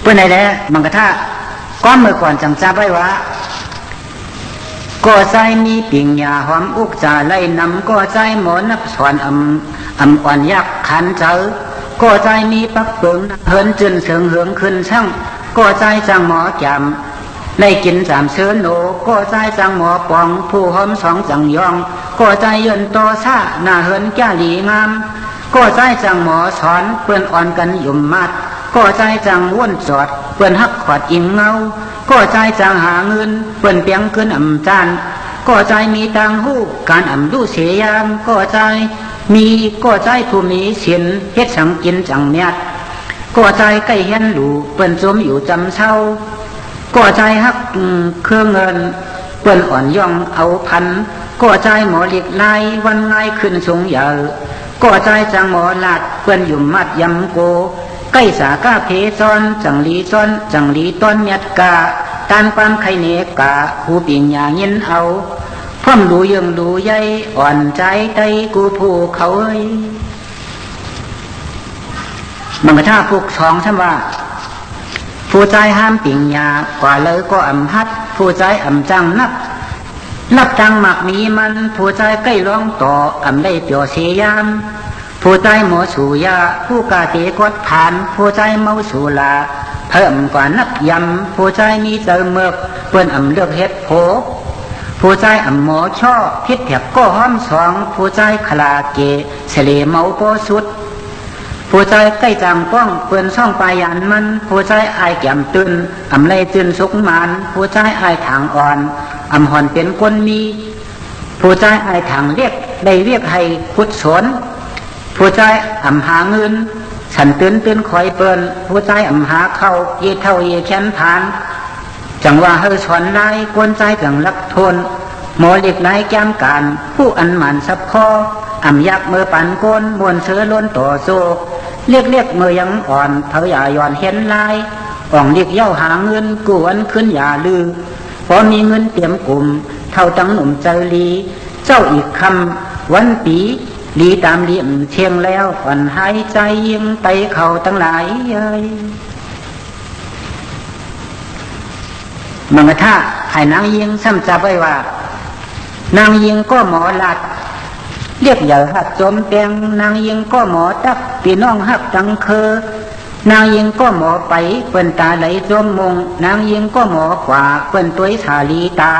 พื่อนไหนแหละมันก็ถ้าก้อนเมื่อก่อนจังจาไว้ว่าก็ใจมีปิ่งยาหอมอุกจ่าไล่นำก็ใจหมอนับสอนอ่อนยักขันเจอก็ใจมีปักเปิงเฮินจืนเสืองเหืองขึ้นช่างก็ใจจังหมอจำได้กินสามเสือโหนก็ใจจังหมอปองผู้หอมสองจังยองก็ใจยืนโตซาหน้าเฮินแก่หลีงามก็ใจจังหมอสอนเปื้อนอ่อนกันยุ่มมัดก็ใจจังว่นจอดเปื้อนหักขวดอิงเงาก็ใจจังหาเงินเปื้อนเปียงขึ้นจานก็ใจมีตังหู้การดูเสียยามก็ใจมีก็ใจผู้มีศีลเฮ็ดสังกินจังเมียดก็ใจใกล้เห็นหลูเปิ้นจมอยู่จำเศร้าก็ใจฮักเครื่องเงินเปิ้นอ่อนย่องเอาพันก็ใจหมอเล็กลายวันง่ายขึ้นสูงใหญ่ก็ใจจังหมอลาดเปิ้นอยู่มัดยำโกใกล้สาก้าเพซ้อนจังลีซ้อนจังลีต้อนเมียดกาตานความไข่เนกาผู้ปิ่งยาเงินเอาพ่อมดูยังดูใยอ่อนใจไตกูผู้เขามันก็ถ้าพวกสองท่านว่าผู้ใจห้ามปิ่งยากว่าเลยก็พัดผู้ใจจังนับจังหมักมีมันผู้ใจใกล้ร้องต่อได้เปียวเสียยามผู้ใจหมอสูยาผู้กาเตกดผ่านผู้ใจเมาสูลาเพิ่มกว่านับยำผู้ใจมีเจอเมือกเปิ้นเลือกเฮ็ดโผผู้ใจหมอช่อพิษแผกก็ห้อมสองผู้ใจขลาเกเสลเมาโปสุดผู้ใจใกล้จังป้องเปิ้นช่องปลายยันมันผู้ใจอายแก้มตื่นเลยตื่นสุกมันผู้ใจอายทางอ่อนหอนเป็นคนมีผู้ใจอายทางเรียกได้เรียกให้พุทธสนผู้ใจหาเงินฉันตื่นคอยเปิ้นผู้ใจหาเข้าเย่เท่าเย่แขนผ่านจังว่าเฮอสอนลายกวนใจจังรักทนหมอเล็กลายแก้มการผู้อันหมันซับคอยักเมื่อปันก้นมวนเสือล้นต่อโซเรียกเมื่อยังอ่อนเผาอย่าย่อนเห็นลายอ่องเรียกเย้าหาเงินกวนขึ้นอย่าลือพอมีเงินเตรียมกลุ่มเท่าตั้งหนุ่มเจรีเจ้าอีกคำวันปีลีตามเลี่ยมเชียงแล้วอ่อนหายใจยิงไตเข่าตั้งหลายมังกะท่าให้นางยิงซ้ำจับไว้ว่านางยิงก็หมอหลัดเรียกใหญ่หักจมแปงนางยิงก็หมอตักพี่น้องหักตังเคอนางยิงก็หมอไปเปิ้นตาไหลจมมงนางยิงก็หมอกว่าเปิ้นตัวสาลีตา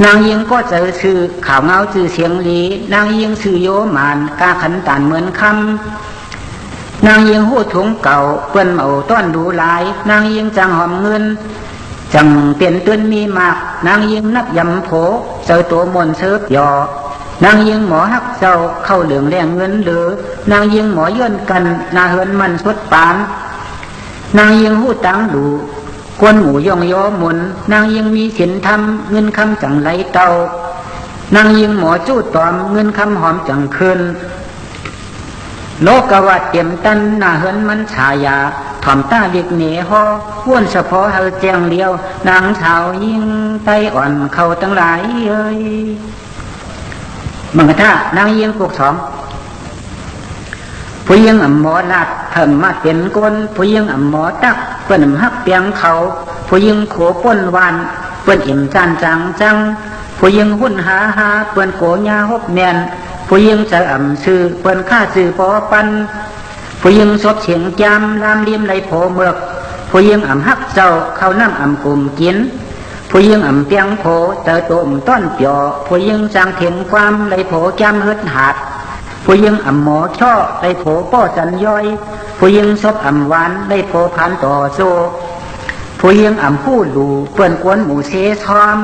นางยิงก็เจอชื่อข่าวเงาชื่อเสียงลีนางยิงชื่อโยมานกาขันตันเหมือนคำนางยิงหูถุงเก่าเปิ้นเมาต้อนดูลายนางยิงจังหอมเงินจังเปลี่ยนตื่นมีมากนางยิงนับยำโผเจอตัวมนเสิร์ฟยอนางยิงหมอฮักเจ้าเข้าเหลืองแรงเงินหรือนางยิงหมอยื่นกันนาเฮินมันสุดปานนางยิงหูตังดูกวนหมูย่องย่อหมุนนางยิงมีศีลธรรมเงินคำจังไหลเต้านางยิงหมอจู้ตอมเงินคำหอมจังคืนโลกวัดเตรียมตันนาเฮินมันฉายาถ่อมตาเรียกเหนหอว้วนเฉพาะเฮาแจงเลียวนางสาวยิงไตอ่อนเขาตั้งหลายมังกะท่านางยิงพวกสองผู้ยิงหมอลาดเพิ่มมาเป็นก้นผู้ยิงหมอตักเปิ้นหักเปียงเขาผู้ยิงโขป้นวานเปิ้นอิ่มจานจังผู้ยิงหุ่นหาเปิ้นโกญาฮบแนนผู้ยิงจะซื้อเปิ้นค่าซื้อปอปันผู้ยิงสดเฉียงจามลามลิ้มไหลโผเมือกผู้ยิงฮักเจ้าเข้าน้ำกลุ่มกินผู้ยิงเปียงโผเจอตุ่มต้นเปียวผู้ยิงจางเถียงความไหลโผแก้มฮึดหาดผู้ยิงหมอช่อไหลโผป้อจันย่อยผู้ยิงซบหวานไหลโผพันต่อโซผู้ยิงผู้ดูเปื่อนกวนหมูเสซอม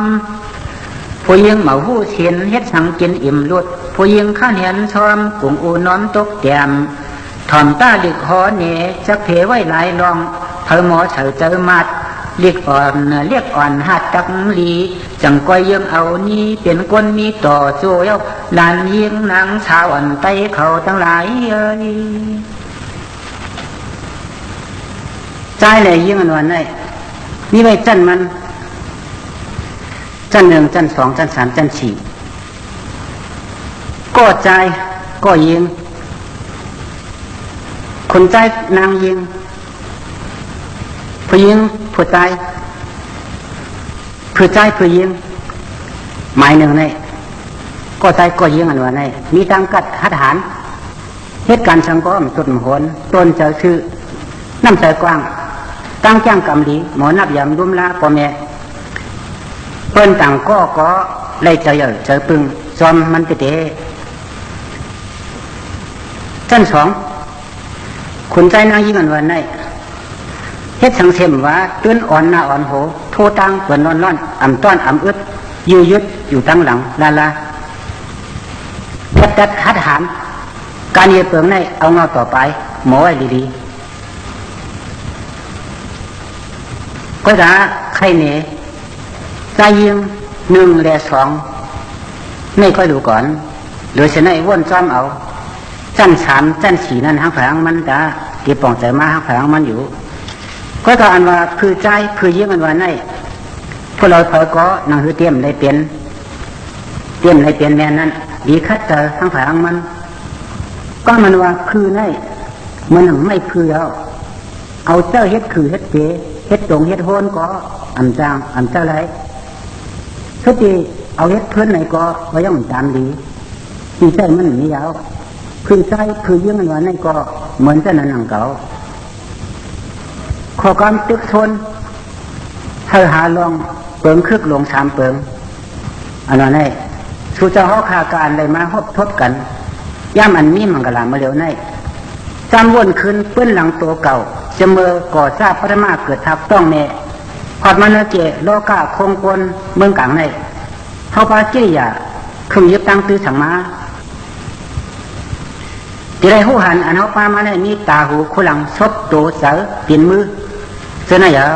ผู้ยิงเหมาหู้เฉียนเฮ็ดสังกินอิ่มลุดผู้ยิงข้าเห็นซอมกุ้งอูน้อมตกแก้มถ่อมตาดิกคอเนจักเพไว้หลายรองเพอหมอเฉยเจอมัดเรียกอ่อนหัดตักลีจังก้อยยังเอานี้เป็นก้นมีต่อโจยลานยิงนางสาวอ่อนไตเขาทั้งหลายใจเลยยิงอันวันได้นี่ไว้จันมันจันหนึ่งจันสองจันสามจันสี่ก็ใจก็ยิงคนใจนางยิง ผู้หญิงผู้ชายผู้ชายผู้หญิงหมายหนึ่งในก็ใจก็ยิงอันว่าในมีตังกัดหัดหารเหตุการณ์สังก็ต้นโหนต้นเจอชื่อน้ำใจกว้างตั้งจ้างกำดีหมอนับยำดุมลาพ่อแม่เปิ้นต่างก็เลยเจอเยอะเจอปึงจอมมันเตะชั้นสองขุนใจนางยิงอันว่าในเฮ็ดสังเสมว่าตื้นอ่อนหน้าอ่อนโหโทตังเปิดนอนร้อนอ่ำต้อนอ่ำอึดยืดยึดอยู่ตั้งหลังลาจัดหัดหามการเยียบเปลืองในเอาเงาต่อไปหมอไว้ดีๆก็จะใครเนี่ยใจยิงหนึ่งและสองไม่ค่อยดูก่อนหรือเช่นไอ้ว่นซ้อมเอาจันสามจันสี่นั่นหางแฝงมันจะเก็บป่องใจมาหางแฝงมันอยู่ก็จะอันว่าคือใจคือยิงอันว่าในพวกเราพอก็นั่งคือเตรียมได้เปลี่ยนแม่นั้นดีคัดเจอทั้งฝ่ายทั้งมันก็มันว่าคือในมันหนังไม่คือแล้วเอาเจ้าเฮ็ดคือเฮ็ดเจเฮ็ดตรงเฮ็ดโหนก็อันจางอันเจ้าไรทุกทีเอาเฮ็ดเพื่อนไหนก็ยังตามดีที่ใจมันไม่ยาวคือใจคือยื่งอันว่าในก็เหมือนจะนั่นหนังเก่าขอความตึกทนเธอหาลองเปิงคึกลงสามเปิงอันนั้นไอ้สู่เจ้าเขาขาการเลยมาทบกันย่ามอันมีมังกรลามาเร็วในจำวนคืนเปื้อนหลังตัวเก่าจะเมื่อก่อทราบพระมาเกิดทับต้องเนพอดมาเนเจโลกาคงกลเมืองกลางในเขาพาเจียขึ้นยึดตั้งตื้อสังมาที่ไรหูหันอันเขาปามาในมีตาหูคุหลังซบโตเสือเปลี่ยนมือเจนายาว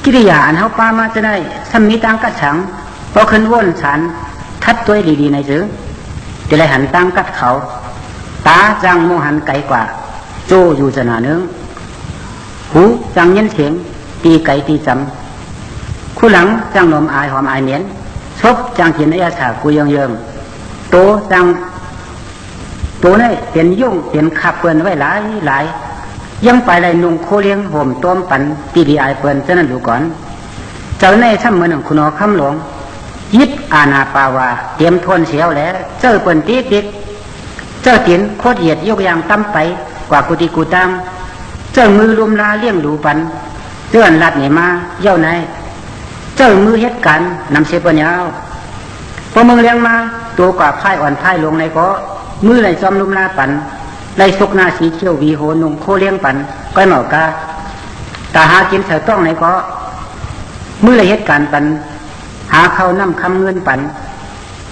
กิริยาอันเขาปามาจะได้ถ้ามีตังกัดฉังพอขึ้นว่นฉันทัดตัวดีๆในซื้อจะได้หันตังกัดเขาตาจังโมหันไกลกว่าโจอยู่สนาเนื้อหูจังเย็นเสียงตีไก่ตีจำคู่หลังจังนมอายหอมอายเหม็นชบจังเขียนไอ้อาสากุยเยิงโตจังโตนี่เปลี่ยนยุ่งเปลี่ยนขับเปินไว้หลายยังไปเลยนุ่งโคเลี้ยงห่มต้มปั่นตีดีอายเปินจะนั่นดูก่อนเจ้าในช่ำมือหนึ่งคุณอคำหลวงยิดอาณาปาวาเตรียมทนเสียวแล้วเจ้าเปิ่นตีดิกเจ้าเตียนโคตรเหยียดยกยางตั้มไปกว่ากุฏิกูตังเจ้ามือลุมลาเลี้ยงดูปันเตือนลัดเนี่ยมาเย้าในเจ้ามือเฮ็ดกันนำเสปยาวพอมึงเลี้ยงมาตัวกว่าพ่ายอ่อนพ่ายลงในก็มือไหลซ้อมลุมลาปันไหลสุกหน้าสีเขียววีโหนุ่งโคเลี้ยงปันก้อยเหมากาตาหากินเสือต้องในก็มือไหลเฮ็ดกันปันหาเขานำคำเงินปัน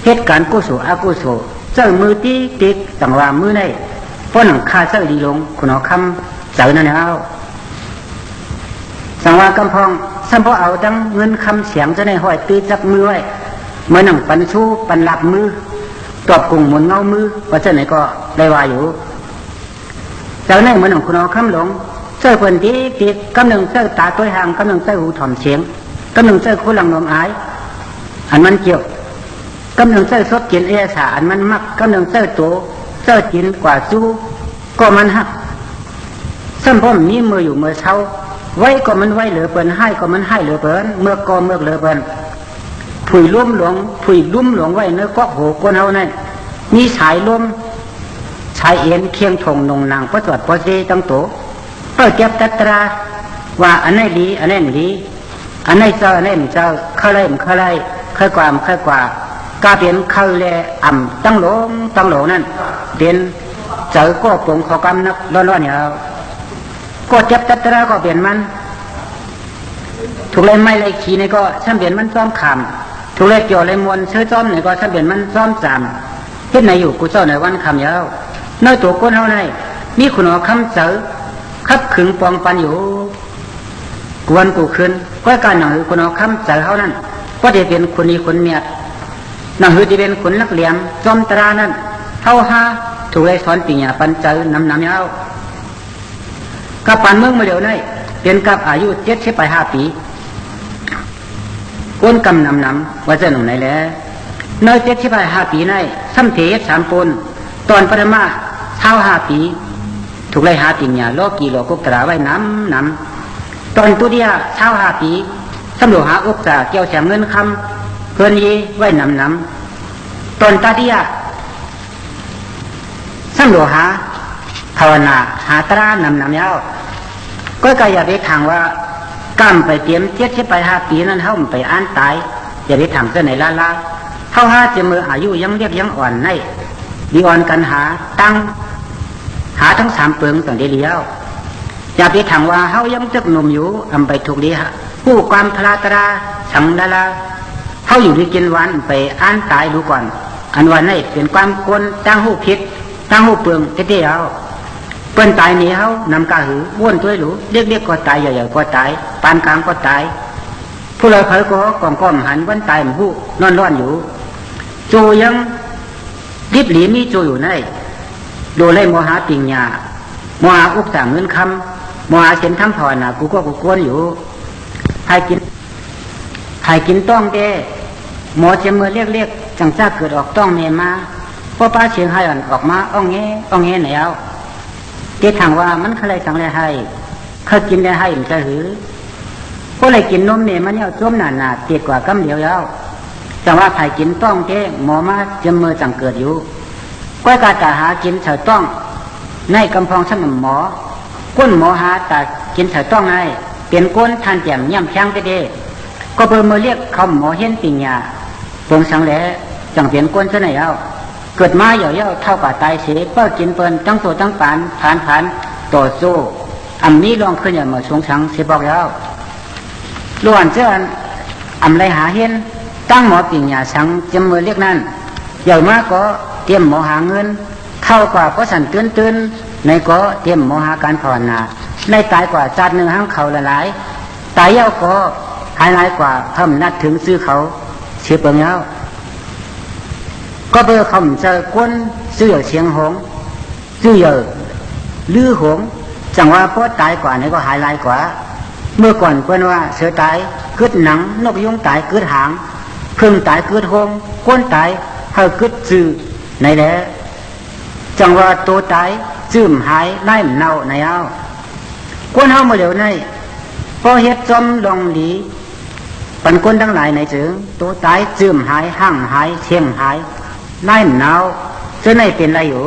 เหตุการณ์กุศลอกุศลเจ้ามือตีติกต่างว่ามือในเพราะหนังคาเจ้าดีลงคุณเอาคำเจ้านั่นเอาสังว่ากำพองสัมพอเอาดังเงินคำเสียงจะในห้อยตีจับมือไว้เมื่อหนังปันชูปันหลับมือตอบกุ้งหมุนเงามือว่าเจ้าไหนก็ได้ว่าอยู่เจ้าในเมื่อหนังคุณเอาคำหลงเจ้าเปิ่นตีติกกำหนึ่งเจ้าตาตัวห่างกำหนึ่งเจ้าหูถ่อมเสียงกำหนึ่งเจ้าคู่หลังนมอายอันมันเกี่ยวกำลังเจ้าซบกินเอสาอันมันมักกำลังเจ้าโตเจ้ากินกว่าสู้ก็มันหักซ้ำพ่อมีมืออยู่มือเช้าไว้ก็มันไว้เหลือเปินให้ก็มันให้เหลือเปินเมื่อก็เมื่อเหลือเปินผุยลุ่มหลวงไว้เนื้อก็โหก้นเฮานั่นมีสายลุ่มสายเอ็นเคียงทงนงนางประจวดประเจตั้งโตเปิดเก็บตัตราว่าอันไหนดีอันไหนไม่ดีอันไหนเจ้าอันไหนไม่เจ้าข้าไรไม่ข้าไรค่อยกว่ากาเปลี่ยนข้าแลอ่ำตั้งโหลนั่นเปลี่ยนเจอก็ปงขอกำนักร้อนเนี่ยก็เจ็บตัตระก็เปลี่ยนมันถูกเลยไม่เลยขี่นี่ก็ช่างเปลี่ยนมันซ้อมขามถูกเลยเกี่ยวเลยมวลเชื้อซ้อมนี่ก็ช่างเปลี่ยนมันซ้อมจามเฮ็ดไหนอยู่กูเจ้าในวันคำยาวน้อยตัวก้นเฮาในมีคุณหอคำเจอคับขึงปองปันอยู่กวนกูขึ้นก็การหนังคุณหอคำเจอเฮานั่นก็จะเป็นคนนี้คนเมียหนังหือจะเป็นคนนักเลี้ยงจอมตรานั่นเท่าห้าถูกเลยสอนปิญญาปันเจอน้ำยาวกับปันเมืองมาเดี๋ยวนี้เป็นกับอายุ75 ปีก้นกำนำว่าจะหนุ่มไหนแล้วเนย75 ปีนี่ซ้ำเทศ3 ปนตอนปรมา5 ปีถูกไล่หาปิญญาโลกีโลกุตราไว้น้ำ ตอนตุเดียเช้า5 ปีสำรวจหาอุกษาเกี่ยวแสงเงินคำเพื่อนยีไว้นำตอนตาเดียสำรวจหาภาวนาหาตรานำยาวก็กายอย่าไปทางว่ากำไปเตรียม7 ไป5 ปีนั้นเท่าไปอ่านตายอย่าไปทางเส้นไหนล่าเท่า5จะมืออายุยังเรียกยังอ่อนในดีอ่อนกันหาตั้งหาทั้ง3 เปิงต่างเดียวอย่าไปทางว่าเฮายังตึกหนุ่มอยู่อำไปถูกดีฮะผู้ความพลาตราสังดาลาเฮาอยู่ที่กินวันไปอ่านตายดูก่อนอันวันนี้เป็นความกลตั้งหูผิดตั้งหูเปิงเตี้ยเอาเปิ้นตายนี้เฮานำกาหือบ้วนตัวหรูเล็กๆก็ตายใหญ่ๆก็ตายปานกลางก็ตายผู้เลยเผยก็ก้อมหันวันตายมันผู้นอนร้อนอยู่โจยังริบหลีมีโจอยู่ในโดเลยโมหะปิงญาโมหะอุกษาเงินคำโมหะเส้นทำภาวนากูก็กูกวนอยู่ให้กินต้องเด้หมอเจมือเรียกจังจ้าเกิดออกต้องเมมาพอป้าเชียงให้อ่อนออกมาอ่องแง่ไหนเอาเดี๋ยวทางว่ามันใครสั่งเลยให้เขากินได้ให้มันจะหือพวกเลยกินนมเมมันเนี่ยจ้วมหนาเตียดกว่ากำเดียวยาวจังว่าใครกินต้องเด้หมอมาเจมือจังเกิดอยู่ก้อยกาตาหากินเฉยต้องในกำพองสมหมอก้นหมอหาตากินเฉยต้องไงเปลี่ยนก้นทานแจ่มย่ำช่างไปเด้ก็เบอร์มือเรียกเขาหมอเห็นปิญญาปงสังแหล่จังเปลี่ยนก้นซะไหนเอาเกิดมาเหี่ยวเท่ากับตายเสียเปิ้ลกินเปิ้ลตั้งตัวตั้งปานผ่านต่อสู้อันนี้ลองขึ้นอย่างมาชงชังเสียบอกแล้วล้วนเจ้าอันไรหาเห็นตั้งหมอปิญญาสังจำมือเรียกนั่นใหญ่มากก็เตรียมหมอหาเงินเข้ากว่าก็สั่นตื่นในก็เตรียมหมอหาการภาวนาในตายกว่าจัดหนึ่งห้างเขาละหลายตายเย้าก็หายหลายกว่าเพิ่มนัดถึงซื้อเขาเชื่อเปิงเย้าก็เบอร์คำเจอก้นซื้อเชียงหงซื้อเยอะลื้อหงจังว่าพอตายกว่านี่ก็หายหลายกว่าเมื่อก่อนเพิ่นว่าเสือตายกึดหนังนกยุงตายกึดหางพึ่งตายกึดหงก้นตายเฮากึดซื้อในแหละจังว่าตัวตายจื้มหายไล่เน่าในเอาก้นเฮามาเดี๋ยวนี้พอเฮ็ดจอมลองดีปันคนทั้งหลายในจึงตัวตายจื้มหายห่างหายเชียงหายไล่เน่าจะไหนเป็นไรอยู่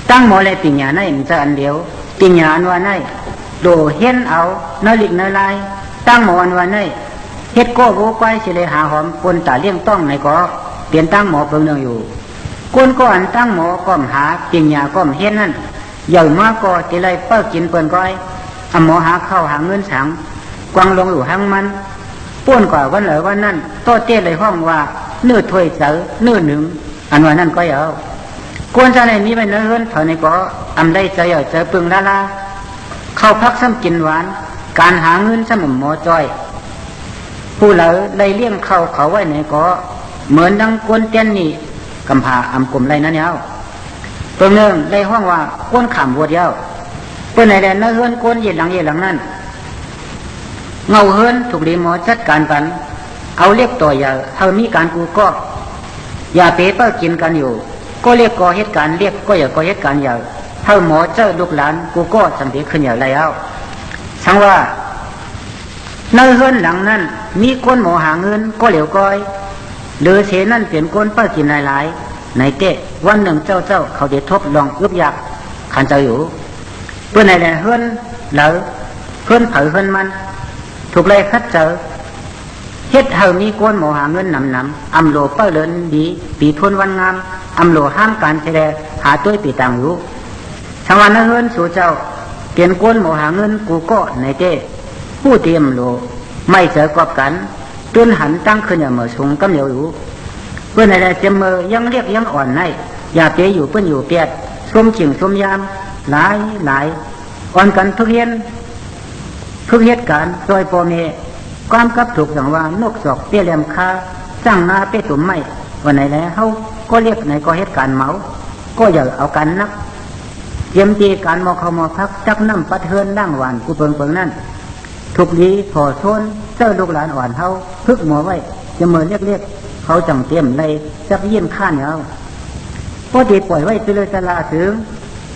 ตั้งหมอเลยปิญญาในมันจะอันเดียวปิญญาอันว่าในโดเห็นเอาเนลิกเนลายตั้งหมออันว่าในเฮ็ดก็โวกไว้สิเลยหาหอมปนตาเลี้ยงต้องในก็เปลี่ยนตั้งหมอเพิ่งเนืองอยู่คนก็อันตั้งหมอก้อมหาปิญญาก้อมเห็นนั่นใหญ่มากก็ติเลยเปิ้ลกินเปิ้นก้อยอหมอหาเข้าหาเงินสังกวางลงอยู่ห้างมันป้วนกว่าวันเหลอวันนั่นโตเต้เลยห้องว่าเนื้อถ้วยเสือเนื้อหนึ่งอันว่านั่นก็เอากวนจะในนี้ไปเนื้อเฮิรนเท่านี้ก็อำได้ใจเจอปึงลาเข้าพักซ้ำกินหวานการหาเงินสมหมอจ้อยผู้เหลอได้เลี้ยงเข้าเขาไว้ในก็เหมือนดังกวนเต้นนี่กำพาอำกลมไรนั่นเอาเพิ่งเนื่องได้ห้องว่ากวนขำวัวเดียวเพื่อนไหนแดนเนื้อเฮิรนกวนเย็นหลังนั่นเงาเฮิรนถูกดีหมอจัดการกันเอาเรียกต่ออย่าเท่ามีการกูก็อย่าเป๊ะเปิ้ลกินกันอยู่ก็เรียกก่อเหตุการณ์เรียกก็อย่าก่อเหตุการณ์อย่าเท่าหมอเจ้าลูกหลานกูก็สังเกตขึ้นอย่างไรเอาช่างว่าในเฮือนหลังนั้นมีคนหมอหาเงินก็เหลวก้อยหรือเสนั่นเปลี่ยนคนเปิ้ลกินหลายในเตะวันหนึ่งเจ้าเขาเดือดทบลองอึบยักขันเจ้าอยู่เพื่อนไหนแหละเฮือนเหลอเฮือนเผยเฮือนมันถูกเลยคัดเจอเฮ็ดเฮามีก้นหมอหาเงินนำอำโลเปิ้ลเลินดีปีทวนวันงามอำโลห้ามการแสดงหาตัวปีต่างอยู่ชาวนาเฮือนสู่เจ้าเปลี่ยนก้นหมอหาเงินกูก็ในเต้ผู้เตรียมโลไม่เจอกอบกันจนหันตั้งขึ้นอย่างเหมือชงกำเหนียวอยู่เพื่อนอะไรเจมเมอยังเรียกยังอ่อนในอย่าเปยอยู่เพื่อนอยู่เปียดส้มจิ่งส้มยามหลายอ่อนกันทุกเหตุการณ์โดยพ่อแม่ความกับถูกอย่างว่านกจอกเปี้ยแหลมคาจ้างนาเปี้ยตุ่มไม่วันไหนแล้วเขาก็เรียกไหนก็เหตุการณ์เมาก็อย่าเอากันนักเตรียมตีการมอเขามอพักจักน้ำปัดเฮือนนั่งหวานกูเปิงนั่นถูกดีพอโซนเจ้าลูกหลานอ่อนเขาพึกหมอไว้จะเมื่อเรียกเขาจังเตรียมในจับยื่นข้านเอาพอดีปล่อยไว้ไปเลยตลาถึง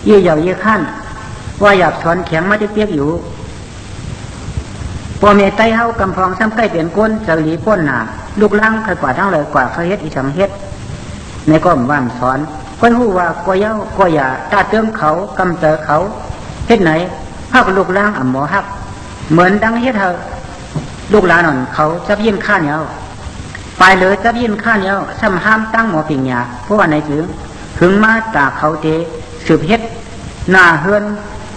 เยี่ยข้าน ว่าอยากถอนแข็งมาที่เปียกอยู่พอเมตไตเฮากำพองซ้ำใกล้เปลี่ยนก้นเสลีป้นหนาลูกล่างใครกว่าทั้งเลยกว่าเขาเฮ็ดอีสังเฮ็ดในก้มว่างสอนก้อยหู้ว่าก้อยเย้าก้อยอย่าตาเติมเขากำเจอเขาเฮ็ดไหนภาคลูกล่างอ่ำหมอฮักเหมือนดังเฮ็ดเธอลูกหลานนเขาจับยินข้าเหนียวไปเลยจับยินข้าเหนียวซ้ำห้ามตั้งหมอปิ่งยาเพราะว่าในถึงมาตาเขาเตสืบเฮ็ดหน้าเฮือน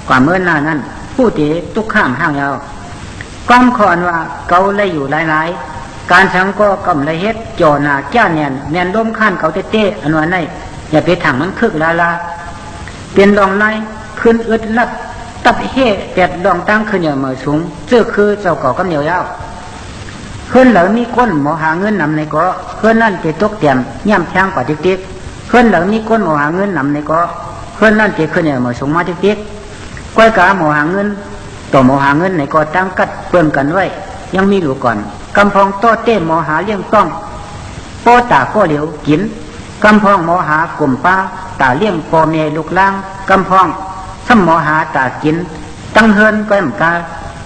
กว่าเมื่อหน้านั้นผู้เตตุกข้ามห้างยาวก้อมขอนว่าเกาเลยอยู่หลายๆการสังก็กำเลยเฮ็ดจ่อหน้าแก้เนียนเนียนล้มข้านเขาเต้อันวันไหนอย่าไปถังมันคึกลาเปลี่ยนลองไล่ขึ้นอึดลับตับเฮ่แปดลองตั้งขึ้นอย่างมือสูงเจ้าคือเจ้าก่อกำเหนียวยาวขึ้นเหล่ามีก้นหมอหาเงินนำในก็ขึ้นนั่นเจตกเตียมย่ำแทงกว่าติ๊กขึ้นเหล่ามีก้นหมอหาเงินนำในก็ขึ้นนั่นเจขึ้นอย่างมือสูงมาติ๊กก้อยกาหมอหาเงินต่อหมอหาเงินในก็ตั้งกัดเปื้อนกันไว้ยังมีอยู่ก่อนกำพองโต้เต้หมอหาเลี้ยงต้องโปตาก็เหลียวกินกำพองหมอหากลุ่มป้าตาเลี้ยงปอเมลูกล่างกำพองซ้ำหมอหาตากินตั้งเฮินก็มกา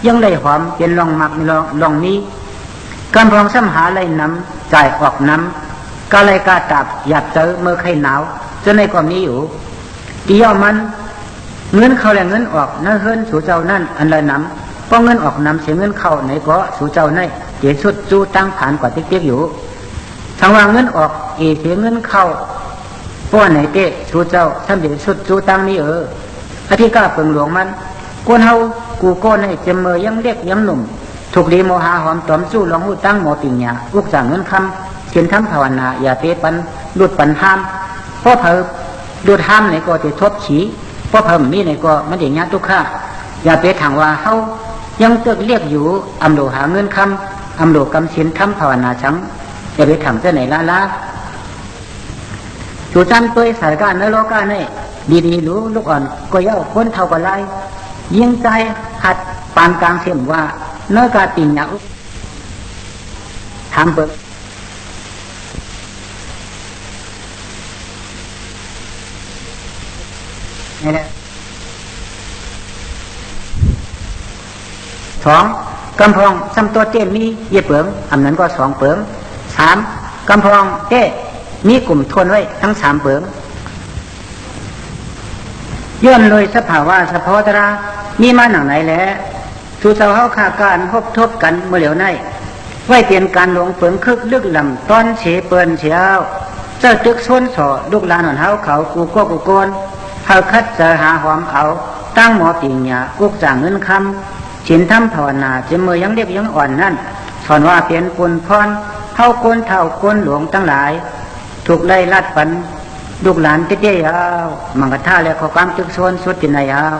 ยังได้หอมเป็นลองมักลองมีกำพองซ้ำหาไรน้ำจ่ายออกน้ำกาไรกาตับหยัดเจอเมื่อไข้หนาวจนในความนี้อยู่เกี่ยวมันเงินเข้าและเงินออกนั่นเฮินสู่เจ้านั่นอันละน้ำเพราะเงินออกน้ำเสียเงินเข้าไหนก็สู่เจ้าในเดี๋ยวสุดจูตั้งผ่านกว่าติ๊กอยู่ทางว่าเงินออกเสียเงินเข้าเพราะไหนเตะสู่เจ้าทำเดี๋ยวสุดจูตั้งนี้อธิกาเปิงหลวงมันก้นเฮากูก้นให้เจมเมอยังเล็กยังหนุ่มถูกดีโมหาหอมตอมสู้ลองหูตั้งหมอปิ่งยาอุกสั่งเงินคำเขียนทำภาวนาอย่าเตะปันหลุดปันห้ามเพราะเผลอหลุดห้ามในก็ติดทบฉีเพราะเพิ่มมีในก็มันอย่างนี้ทุกข้าอย่าเตะถังว่าเฮายังเติกเรียกอยู่อำโลหาเงินคำอำโลกำเขียนทำภาวนาชังอย่าไปถังเจ้าไหนละจู่จันตัวสายการนรกาเนี่ยดีๆรู้ลูกอ่อนก็เย้าพ้นเท่ากับไรยิงใจหัดปานกลางเสียมว่าเนื้อกาติ่งหนักทำเปิดนี่แหละสองกำพองซ้ำตัวเต้มีเย่เปิงอันนั้นก็สองเปิงสามกำพองเต้มีกลุ่มทนไว้ทั้งสามเปิงย้อนเลยสภาวะสะพอตรามีมาหนังไหนแหละสู่เจ้าเฮาขาการพบทบกันเมื่อเหลียวในไว้เปลี่ยนการหลงเปิงคึกลึกลำตอนเฉเปินเฉียวเจ้าตึกชนสอลูกหลานหนเฮาเขากูก็กูโกนเฮาคัดเจอหาหอมเอาตั้งหมอปิ่งยากุกจ่างเงินคำฉินทำภาวนาเจมือยังเรียกยังอ่อนนั่นสอนว่าเปลี่ยนปุนพรเฮาโกนเท่าโกนหลวงตั้งหลายถูกไล่ลัดปันลูกหลานเตี้ยยาวมังกรท่าและข้อความตึกชนสุดที่ไหนยาว